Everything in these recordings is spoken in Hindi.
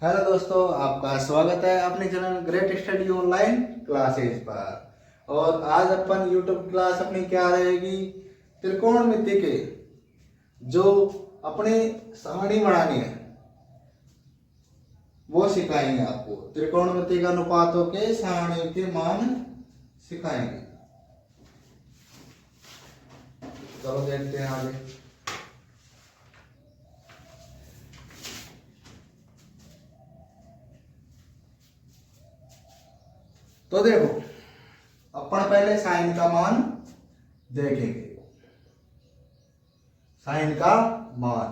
हेलो दोस्तों, आपका स्वागत है अपने channel great study online classes पर। और आज अपन यूट्यूब क्लास अपनी क्या रहेगी, त्रिकोणमिति के जो अपने सारणी बनानी है वो सिखाएंगे। आपको त्रिकोणमिति का अनुपातों के सारणियों के मान सिखाएंगे। चलो देखते हैं आगे। तो देखो, अपन पहले साइन का मान देखेंगे। साइन का मान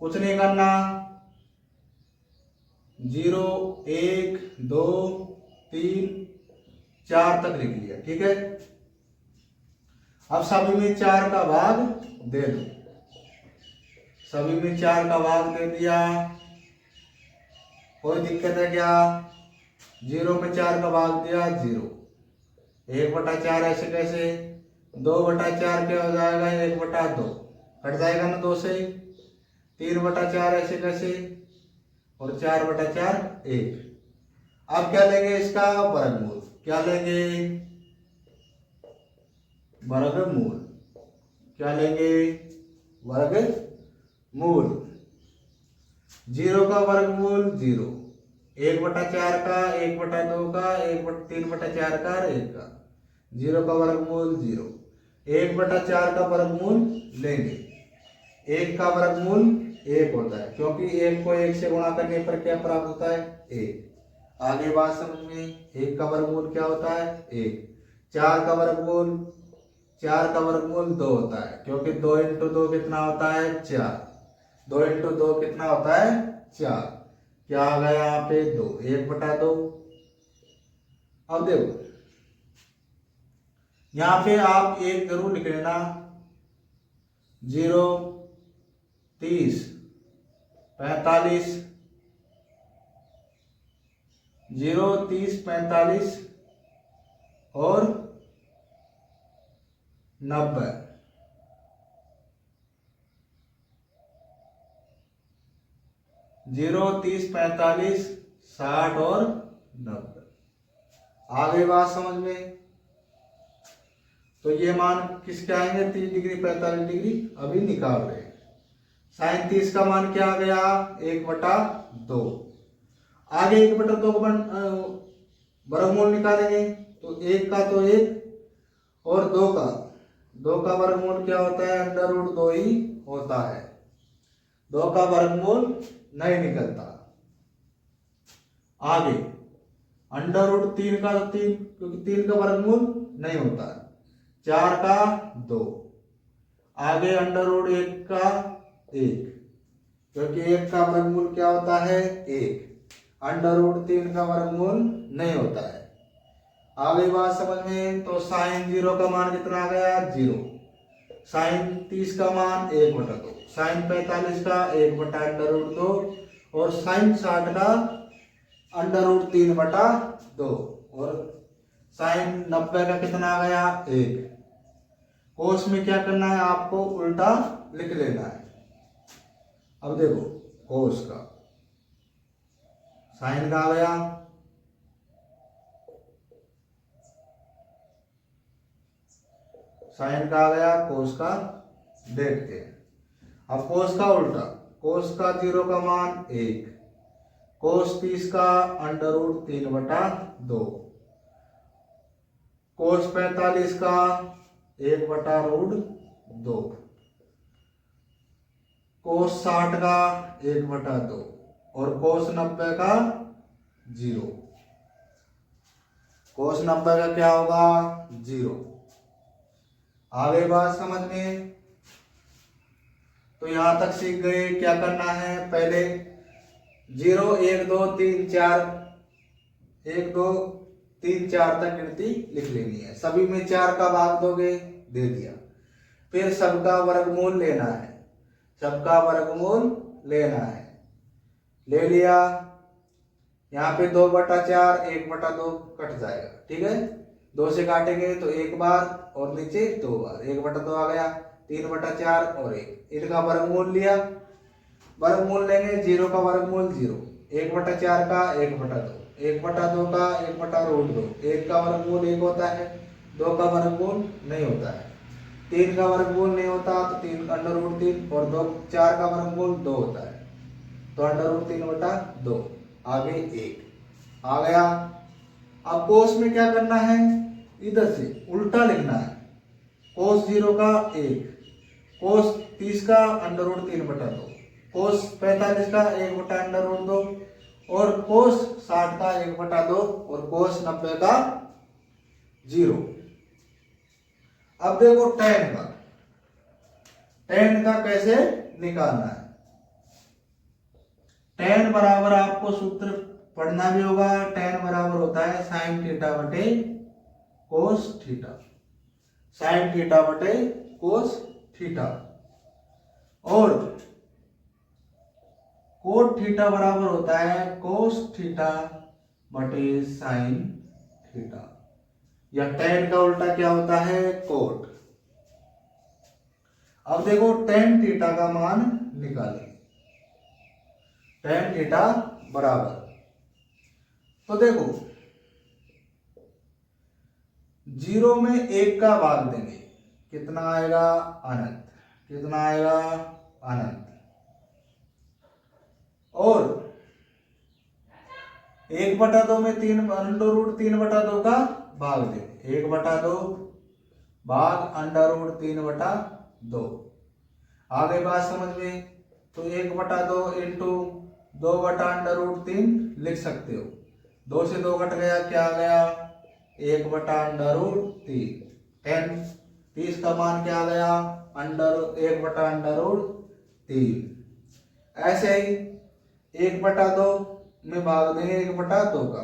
कुछ नहीं करना, 0 1 2 3 4 तक लिख लिया। ठीक है, अब सभी में 4 का भाग दे दो। सभी में 4 का भाग दे दिया, कोई दिक्कत है क्या? 0 में 4 का भाग दिया 0। 1/4 ऐसे कैसे? 2/4 क्या हो जाएगा? 1/2 कट जाएगा ना 2 से। 3/4 ऐसे कैसे? और 4/4 1। अब क्या लेंगे? इसका वर्गमूल। क्या लेंगे? वर्गमूल। क्या लेंगे? वर्गमूल। 0 का वर्गमूल 0, 1/4 का, 1/2 का, 3/4 का और 1 का। 0 का वर्गमूल 0। 1/4 का वर्गमूल लेंगे। 1 का वर्गमूल 1 होता है, क्योंकि 1 को 1 से गुणा करने पर क्या प्राप्त होता है? 1। आगे बात समझ में। 1 का वर्गमूल क्या होता है? 1। 4 का वर्गमूल 2 होता है, क्योंकि 2 × 2 कितना होता है? 4। 2 × 2 कितना होता है? 4। क्या आ गया यहाँ पे? 2। 1/2। अब देखो, यहाँ पे आप 1 जरूर लिख लेना। 0 30 45, 0 30 45 और 90। 0 30 45 60 और 90। आगे बात समझ में। तो ये मान किसके आएंगे? 30 डिग्री 45 डिग्री अभी निकाल रहे हैं। साइन 30 का मान क्या आ गया? 1/2। आगे 1/2 का वर्गमूल निकालेंगे, तो 1 का तो 1 और 2 का वर्गमूल क्या होता है? √2 ही होता है। 2 का वर्गमूल नहीं निकलता। आगे √3 का तो 3, क्योंकि 3 का वर्गमूल नहीं होता है। 4 का 2। आगे √1 का 1, क्योंकि 1 का वर्गमूल क्या होता है? 1। √3 का वर्गमूल नहीं होता है। आगे बात समझ में। तो साइन 0 का मान कितना आ गया? 0। साइन 30 का मान 1/2। साइन 45 का 1/√2 और साइन 60 का √3/2 और साइन 90 का कितना आ गया? 1। कोस में क्या करना है? आपको उल्टा लिख लेना है। अब देखो, कोस का साइन का आ गया, साइन का आ गया, कोस का देखते हैं। अब कोस का उल्टा, कोस का 0 का मान 1, कोस 30 का √3/2, कोस 45 का 1/√2, कोस 60 का 1/2 और कोस 90 का 0। कोस 90 का क्या होगा? 0। आगे बात समझ में। तो यहां तक सीख गए। क्या करना है? पहले 0 1 2 3 4 1 2 3 4 तक गिनती लिख लेनी है। सभी में 4 का भाग दोगे, दे दिया। फिर सबका वर्गमूल लेना है। सबका वर्गमूल लेना है, ले लिया। यहाँ पे 2/4 1/2 कट जाएगा। ठीक है, 2 से काटेंगे तो 1 बार और नीचे 2 बार। 1/2 आ गया। 3/4 और 1, इनका वर्गमूल लिया। वर्गमूल लेंगे। 0 का वर्गमूल 0, 1/4 का 1/2, 1/2 का 1/√2, 1 का वर्गमूल 1 होता है, 2 का वर्गमूल नहीं होता है, 3 का वर्गमूल नहीं होता तो 3 √3 और 2 4 का वर्गमूल 2 होता है, तो √3/2 आगे 1 आ गया। अब कोस में क्या करना है, इधर से उल्टा लिखना है, कोस 0 का 1, कोस 30 का √3/2, कोस 45 का 1/√2 और कोस 60 का 1/2 और कोस 90 का 0। अब देखो tan का कैसे निकालना है। tan बराबर आपको सूत्र पढ़ना भी होगा, tan बराबर होता है sin थीटा बटे कोस थीटा, sin थीटा बटे कोस थीटा, और कोट थीटा बराबर होता है कोस थीटा बटे साइन थीटा, या tan का उल्टा क्या होता है, कोट। अब देखो tan थीटा का मान निकालें, tan थीटा बराबर, तो देखो 0 में 1 का भाग देंगे, कितना आएगा, अनंत, कितना आएगा, अनंत, और 1/2 में 3/2 का भाग देंगे, 1/2 भाग √3/2, आ गई बात समझ में। तो 1/2 इंटू 2/√3 लिख सकते हो, 2 से 2 कट गया, क्या आ गया, 1/√3, 30 का मान क्या आ गया, 1/√3। ऐसे ही 1/2 में भाग देंगे 1/2 का,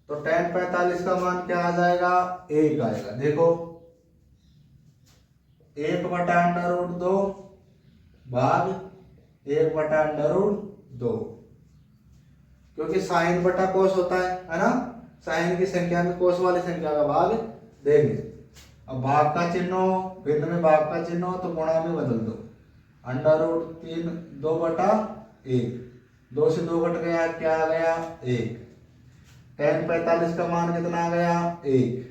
तो tan 45 का मान क्या आ जाएगा, 1 आएगा। देखो 1/√2 भाग 1/√2, क्योंकि साइन बटा कोस होता है ना, साइन की संख्या में कोस वाली संख्या का भाग देंगे। अब भाग का चिन्ह हो, भिन्न में भाग का चिन्ह हो तो गुणा में बदल दो, √3 2/1, 2 से 2 कट गया, क्या आ गया, 1, tan 45 का मान कितना आ गया, 1।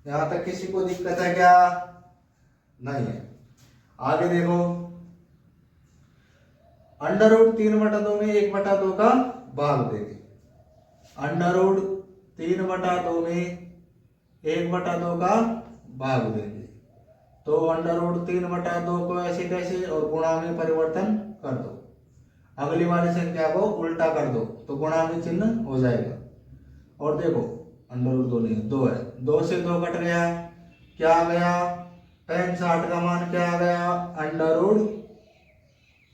यहां तक किसी को दिक्कत है क्या, नहीं है। आगे देखो √3/2 में 1/2 का भाग देंगे, √3/2 में 1/2 का भाग देंगे, तो √3/2 को ऐसे कैसे और गुणा में परिवर्तन कर दो, अगली वाली संख्या को उल्टा कर दो तो गुणा में चिन्ह हो जाएगा। और देखो √2 नहीं, 2 है, 2 से 2 कट गया, क्या आ गया, tan 60 का मान क्या आ गया,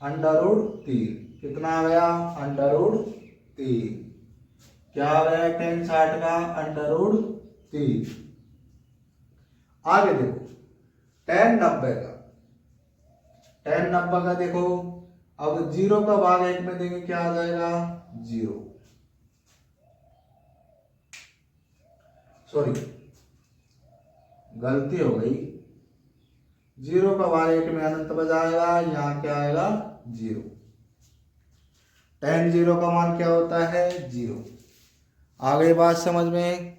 √3, कितना आ गया, √3, क्या आ गया, tan 60 का √3। आगे देखो tan 90 का, tan 90 का देखो, अब 0 का भाग 1 में देंगे, क्या आ जाएगा, 0, सॉरी गलती हो गई, 0 का भाग 1 में अनंत बजाएगा, यहाँ क्या आएगा, 0। tan 0 का मान क्या होता है, 0। आ गई बात समझ में।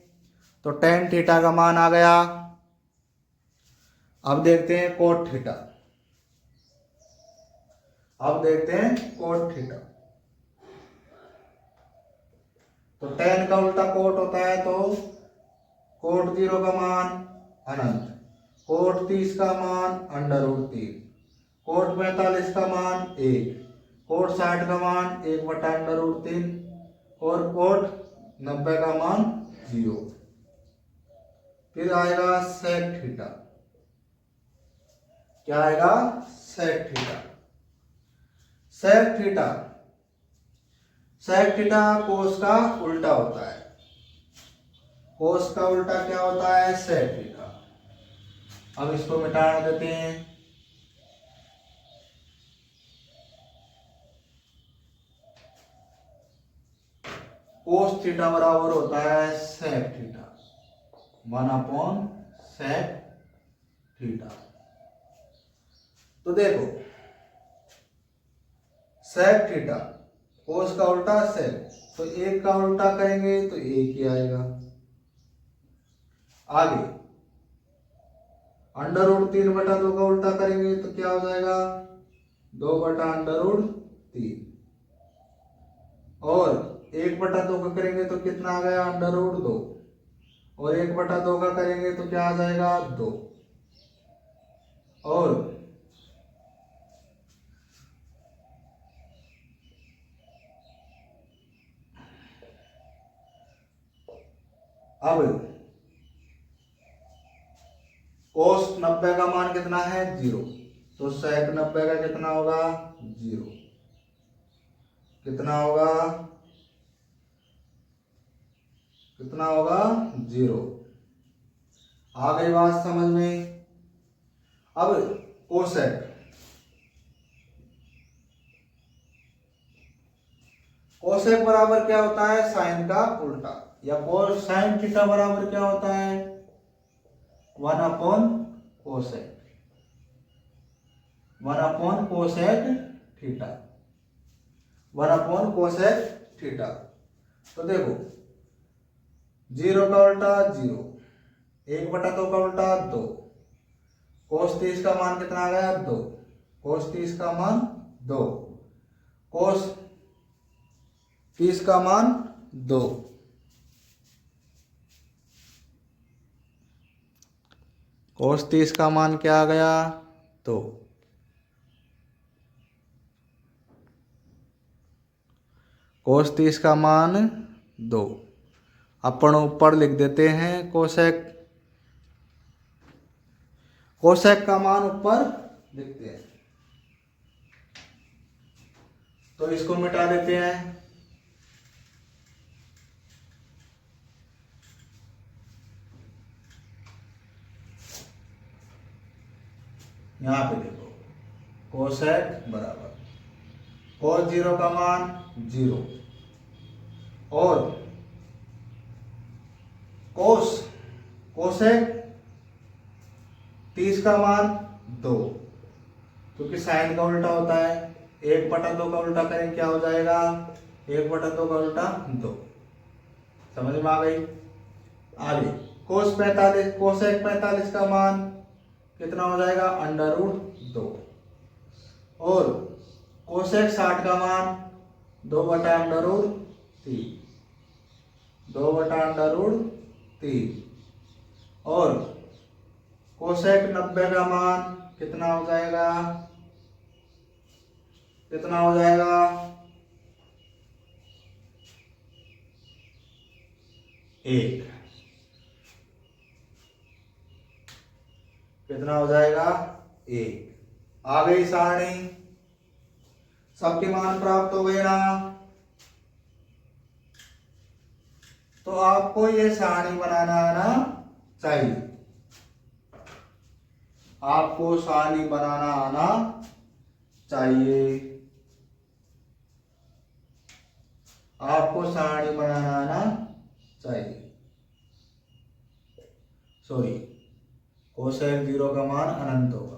तो tan थीटा का मान आ गया। अब देखते हैं कोट थीटा, अब देखते हैं कोट थीटा। तो tan का उल्टा कोट होता है, तो कोट 0 का मान अनंत, कोट 30 का मान √3, कोट 45 का मान 1, कोट 60 का मान 1/√3 और कोट 90 का मान 0। फिर आएगा sec थीटा, क्या आएगा, sec theta. sec theta, sec theta cos का उल्टा होता है, कोस का उल्टा क्या होता है, sec थीटा। अब इसको मिटा देते हैं, कोस थीटा बराबर होता है sec थीटा, 1/sec थीटा। तो देखो sec थीटा कोस का उल्टा सेक, तो एक का उल्टा करेंगे तो एक ही आएगा। आगे अंडर रूट 3/2 का उल्टा करेंगे तो क्या हो जाएगा, 2/√3। और 1/2 का करेंगे तो कितना आ गया, अंडर रूट 2। और 1/2 का करेंगे तो क्या आ जाएगा, 2। और अब कोस 90 का मान कितना है, 0। तो sec 90 का कितना होगा, 0। कितना होगा, कितना होगा, 0। आ गई बात समझ में। अब कोसेक, कोसेक बराबर क्या होता है, साइन का उल्टा। या साइन थीटा बराबर क्या होता है, 1/कोसेक, 1/कोसेक थीटा, 1/कोसेक थीटा। तो देखो 0 का उल्टा 0, 1/2 का उल्टा 2, कोस 30 का मान कितना आ गया, 2। कोस 30 का मान 2, कोस 30 का मान 2। कोस 30 का मान क्या आ गया, 2। कोस 30 का मान 2। अपन ऊपर लिख देते हैं कोसेक, कोसेक का मान ऊपर लिखते हैं। तो इसको मिटा देते हैं। यहां पे देखो कोसेक बराबर कोस 0 का मान 0 और कोसेक 30 का मान 2, क्योंकि साइन का उल्टा होता है। 1/2 का उल्टा करें क्या हो जाएगा, 1/2 का उल्टा 2। समझ में आ गई। आगे कोसेक 45 का मान कितना हो जाएगा, अंडर रूट 2। और कोसेक 60 का मान 2/√3, 2/√3। और कोसेक 90 का मान कितना हो जाएगा, कितना हो जाएगा, 1। कितना हो जाएगा, 1। आ गई सारणी, सबके मान प्राप्त हो गए ना। तो आपको ये सारणी बनाना आना चाहिए, आपको सारणी बनाना आना चाहिए, आपको सारणी बनाना आना चाहिए। सॉरी, कोसेक 0 का मान अनंत होगा।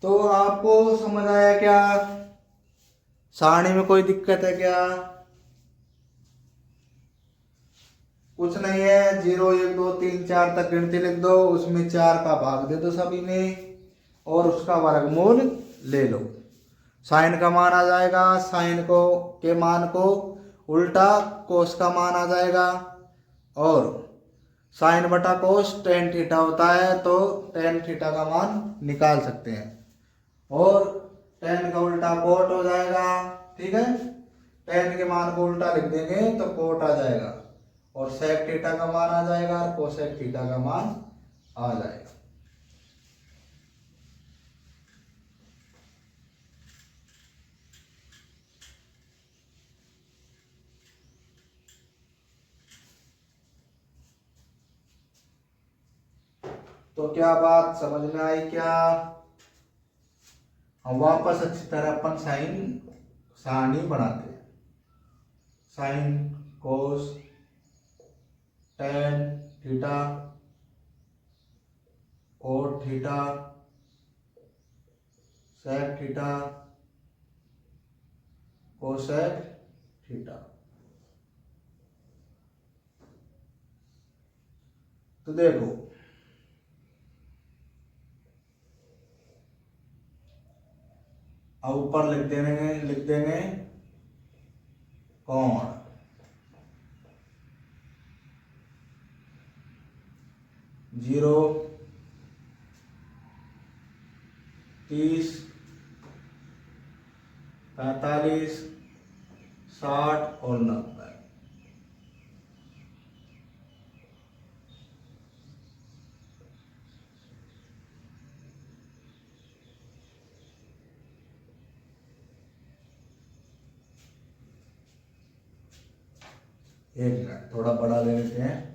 तो आपको समझ आया क्या, सारणी में कोई दिक्कत है क्या? कुछ नहीं है, 0 1 2 3 4 तक गिनती लिख दो, उसमें 4 का भाग दे दो सभी में और उसका वर्गमूल ले लो। साइन का मान आ जाएगा, साइन को के मान को उल्टा कोस का मान आ जाएगा। और साइन बटा कोस टेन थीटा होता है, तो टेन थीटा का मान निकाल सकते हैं। और टेन का उल्टा कोट हो जाएगा, ठीक है। टेन के मान को उल्टा लिख देंगे तो कोट आ जाएगा और सेक थीटा का मान आ जाएगा और कोसेक थीटा का मान आ जाएगा। तो क्या बात समझ में आई क्या? हम वापस अच्छी तरह अपन सारणी बनाते हैं। Sine cos tan theta cot theta sec theta cosec theta. तो देखो अब ऊपर लिख देंगे कोण, जीरो, 30, 45, 60 और 90। एक मिनट थोड़ा बड़ा ले लेते हैं।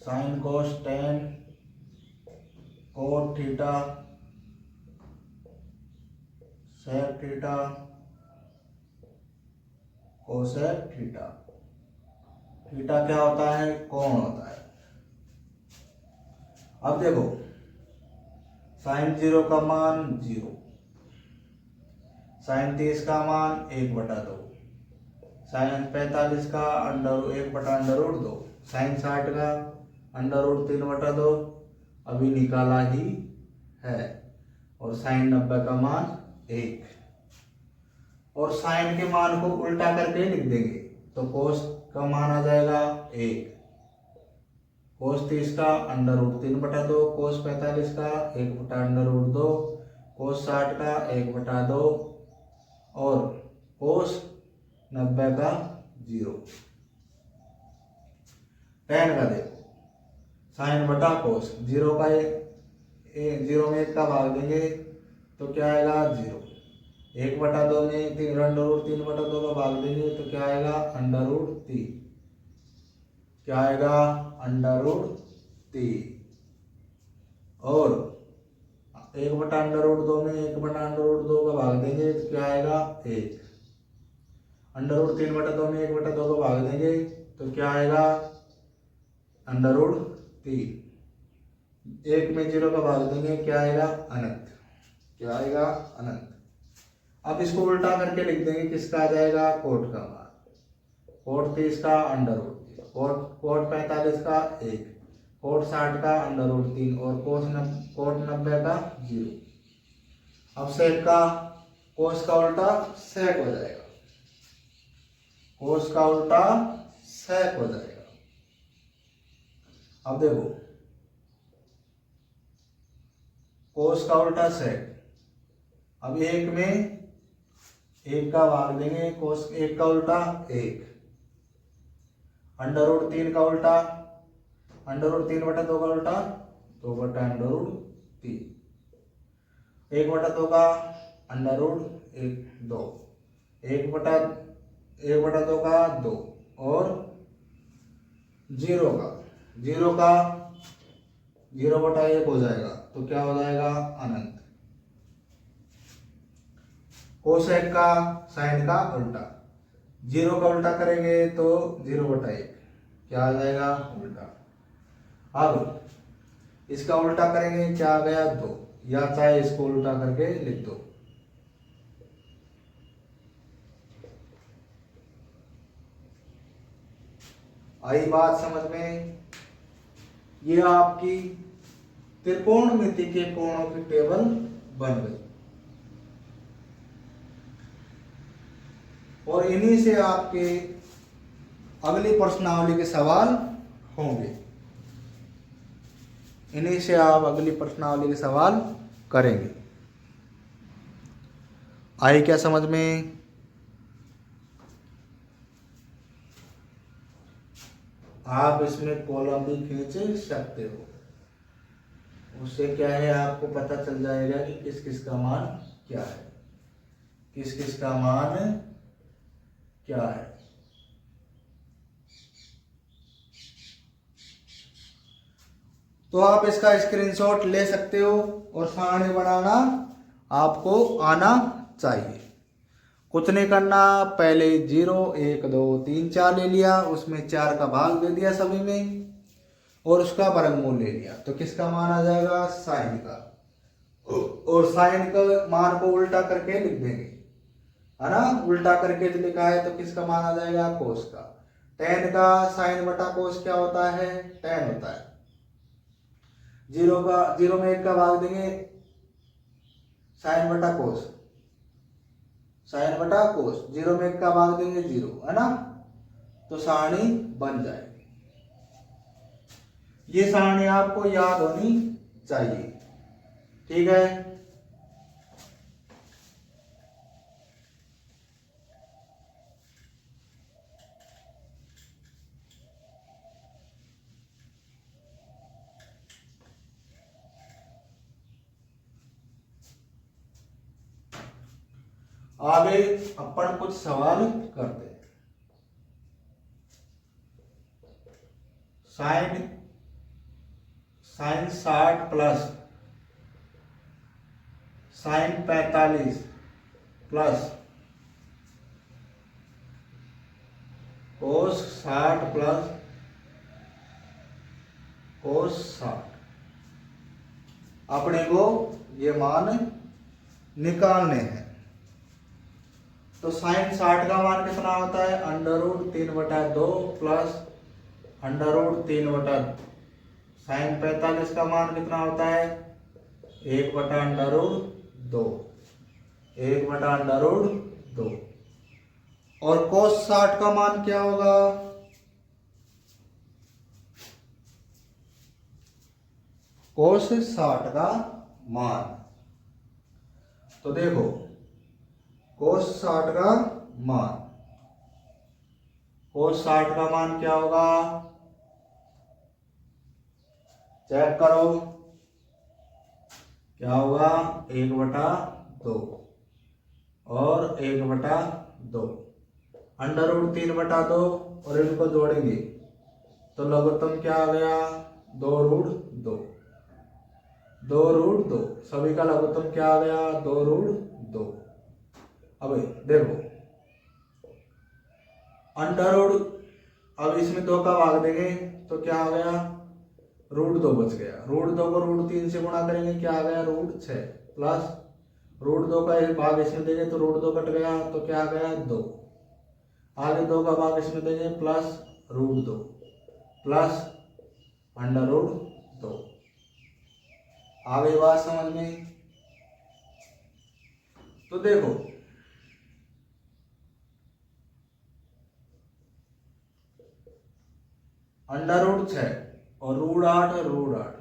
Sine cos tan cot theta sec theta cosec theta. Theta क्या होता है? कोण होता है। अब देखो साइन 0 का मान 0, साइन 30 का मान 1/2, साइन 45 का √1/√2, साइन 60 का √3/2 अभी निकाला ही है, और साइन 90 का मान 1। और साइन के मान को उल्टा करके लिख देंगे तो कोस का मान आ जाएगा 1, कोस 30 का √3/2, कोस 45 का 1/√2, कोस 60 का 1/2 और कोस 90 का 0। टेन का देखो साइन बटा कोस, 0 में 1 का भाग देंगे तो क्या आएगा 0, 1/2 में 3/2 का भाग देंगे तो क्या आएगा √3, क्या आएगा √3, और 1/2 में 1/2 का भाग देंगे तो क्या आएगा 1, √3/2 में 1/2 का भाग देंगे तो क्या आएगा √3, 1 में 0 का भाग देंगे क्या आएगा अनंत, क्या आएगा अनंत। अब इसको उल्टा करके लिख देंगे, किसका आ जाएगा कोट का मान, कोट 30 का √3, कोट 45 का 1, कोट 60 का √3 और कोट 90 का 0। अब सेक का कोस का उल्टा सेक हो जाएगा, कोस का उल्टा सेक हो जाएगा। अब देखो कोस का उल्टा सेक, अब 1 में 1 का भाग देंगे, कोस 1 का उल्टा 1, √3 का उल्टा √3/2 का उल्टा 2/√3, 1/2 का √2, 1/2 का 2 और 0 का 0/1 हो जाएगा तो क्या हो जाएगा अनंत। कोसेक का साइन का उल्टा, 0 का उल्टा करेंगे तो 0/1 क्या आ जाएगा उल्टा। अब इसका उल्टा करेंगे क्या आ गया 2, या चाहे इसको उल्टा करके लिख दो। आई बात समझ में? ये आपकी त्रिकोणमिति के कोणों की टेबल बन गई, और इन्हीं से आपके अगली प्रश्नावली के सवाल होंगे, इन्हीं से आप अगली प्रश्नावली के सवाल करेंगे। आई क्या समझ में? आप इसमें कॉलम भी खींच सकते हो, उससे क्या है आपको पता चल जाएगा कि किस किस का मान क्या है, किस किस का मान क्या है। तो आप इसका स्क्रीनशॉट ले सकते हो और सारणी बनाना आपको आना चाहिए। कुछ नहीं करना, पहले 0 1 2 3 4 ले लिया, उसमें 4 का भाग दे दिया सभी में और उसका वर्गमूल ले लिया। तो किसका मान आ जाएगा? साइन का। और साइन का मान को उल्टा करके लिख देंगे, है ना। उल्टा करके जो लिखा है तो किसका मान आ जाएगा? कोस का। टेन का साइन बटा कोस क्या होता है? टेन होता है। 0 में 1 का भाग देंगे, साइन बटा कोस, साइन बटा कोस। 0 में 1 का भाग देंगे 0, है ना। तो सारणी बन जाएगी। ये सारणी आपको याद होनी चाहिए, ठीक है। आगे अपन कुछ सवाल करते हैं। Sine 60 plus sine 45 plus cos 60 plus cos 60, अपने को ये मान निकालने हैं। तो साइन 60 का मान कितना होता है? √3/2 प्लस √3/, साइन 45 का मान कितना होता है? 1/√2, 1/√2। और कोस 60 का मान क्या होगा? कोस 60 का मान, तो देखो कोस 60 का मान, कोस 60 का मान क्या होगा? चेक करो क्या होगा? 1/2 और 1/2, √3/2 और इनको जोड़ेंगे तो लघुत्तम क्या आ गया? 2√2, 2√2। सभी का लघुत्तम क्या आ गया? 2√2। अब देखो अब इसमें 2 का भाग देंगे तो क्या आ गया? √2 बच गया। √2 को √3 से गुणा करेंगे, क्या आ गया? √6 प्लस √2 का एक भाग इसमें देंगे तो √2 कट गया तो क्या आ गया? 2। आगे 2 का भाग इसमें देंगे प्लस √2 प्लस √2। आगे बात समझ में? तो देखो √6 और √8 और √8,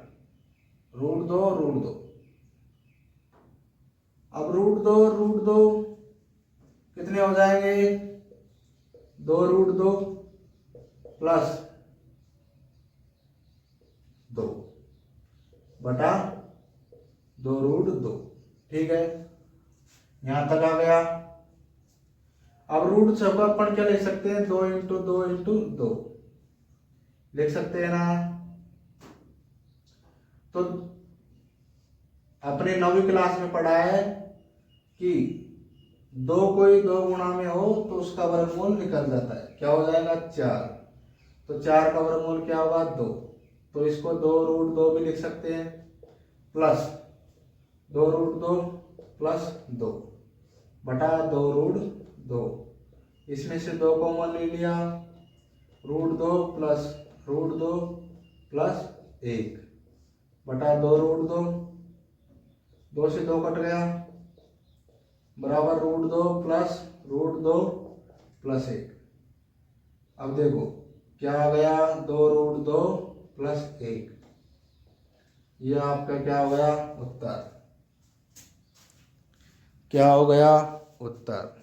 √2 √2। अब √2 कितने हो जाएंगे? 2√2 प्लस 2 बटा 2√2, ठीक है। यहां तक आ गया। अब √6 को अपन क्या लिख सकते हैं? 2 × 2 × 2 लिख सकते हैं ना। तो अपने 9वीं क्लास में पढ़ा है कि 2 कोई 2 गुणा में हो तो उसका वर्गमूल निकल जाता है, क्या हो जाएगा? 4। तो 4 का वर्गमूल क्या होगा? 2। तो इसको 2√2 भी लिख सकते हैं, प्लस 2√2 प्लस 2 बटा 2√2। इसमें से 2 कॉमन ले लिया, √2 प्लस √2 प्लस 1 बटा 2√2। 2 से 2 कट गया, बराबर √2 प्लस √2 प्लस 1। अब देखो क्या आ गया? 2√2 प्लस 1। यह आपका क्या हो गया? उत्तर। क्या हो गया? उत्तर।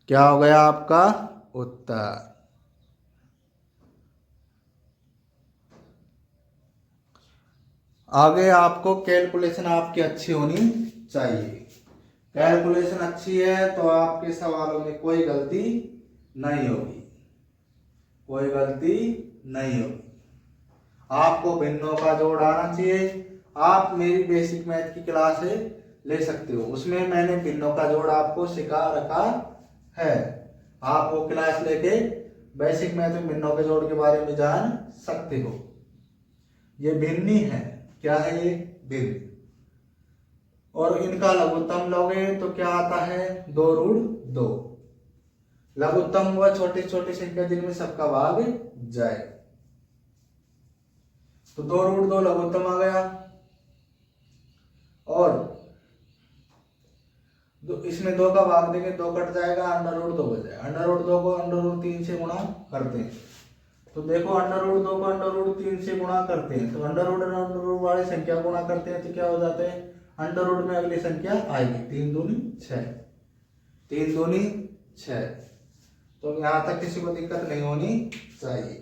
क्या हो गया आपका? उत्तर। आगे आपको कैलकुलेशन आपकी अच्छी होनी चाहिए। कैलकुलेशन अच्छी है तो आपके सवालों में कोई गलती नहीं होगी। कोई गलती नहीं हो। आपको भिन्नों का जोड़ आना चाहिए। आप मेरी बेसिक मैथ की क्लास ले सकते हो, उसमें मैंने भिन्नों का जोड़ आपको सिखा रखा है। आप वो क्लास लेके बेसिक मैथ में भिन्नों के जोड़ के बारे में जान सकते हो। ये भिन्न ही है। क्या है ये? भिन्न। और इनका लघुत्तम लोगे तो क्या आता है? 2√2। लघुत्तम वह छोटी छोटी संख्या जिनमें सबका भाग जाए। तो 2√2 लघुत्तम आ गया। और इसमें 2 का भाग देंगे, 2 कट जाएगा, √2 बच जाएगा। √2 को √3 से गुणा करते हैं। तो देखो √2 को √3 से गुणा करते हैं, तो √√√* वाली संख्या गुणा करते हैं तो क्या हो जाते हैं? √ में अगली संख्या आएगी, 3 दूनी 6। 3 दूनी 6। तो यहां तक किसी को दिक्कत नहीं होनी चाहिए।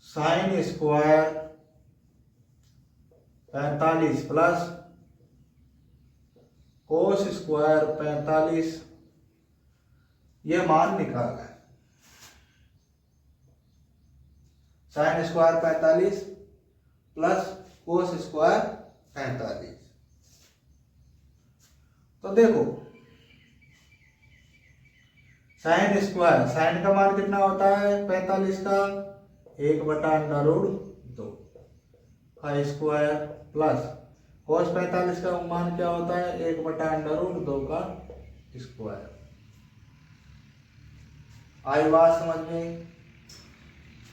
Sine square 45 plus cos square 45, ये मान निकालना है। Sine square 45 plus cos square 45। तो देखो साइन स्क्वायर, साइन का मान कितना होता है 45 का? 1/√2 का स्क्वायर प्लस कोस 45 का मान क्या होता है? 1/√2 का स्क्वायर। आई बात समझ में?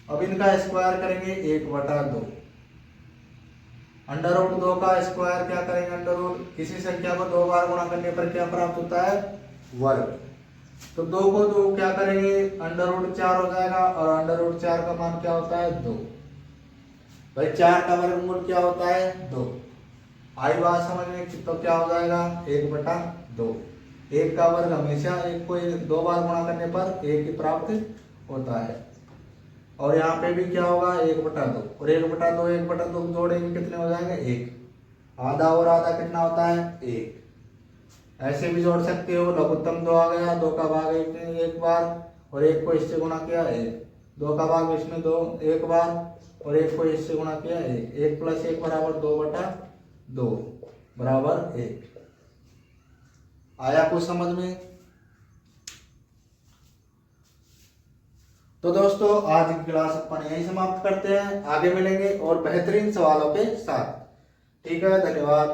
अब इनका स्क्वायर करेंगे 1/2। √2 का स्क्वायर क्या करेंगे? किसी संख्या को 2 बार गुणा करने पर क्या प्राप्त होता है? वर्ग। तो 2 को 2 क्या करेंगे? √4 हो जाएगा, और √4 का मान क्या होता है? 2। भाई 4 का वर्गमूल क्या होता है? 2। आई बात समझ में? तो क्या हो जाएगा? 1/2। 1 का वर्ग हमेशा 1 को 2 बार गुणा करने पर 1 ही प्राप्त होता है। और यहाँ पे भी क्या होगा? 1/2। और 1/2 1/2 जोड़ेंगे कितने हो जाएंगे? 1। आधा और आधा कितना होता है? 1। ऐसे भी जोड़ सकते हो। लघुत्तम 2 आ गया, 2 का भाग 1 बार, और 1 को इससे गुणा किया 1। 2 का भाग इसमें 2 1 बार, और 1 को इससे गुणा किया 1। 1 + 1 बराबर 2/2 बराबर 1। आया कुछ समझ में? तो दोस्तों आज की क्लास अपन यहीं समाप्त करते हैं। आगे मिलेंगे और बेहतरीन सवालों के साथ। ठीक है, धन्यवाद।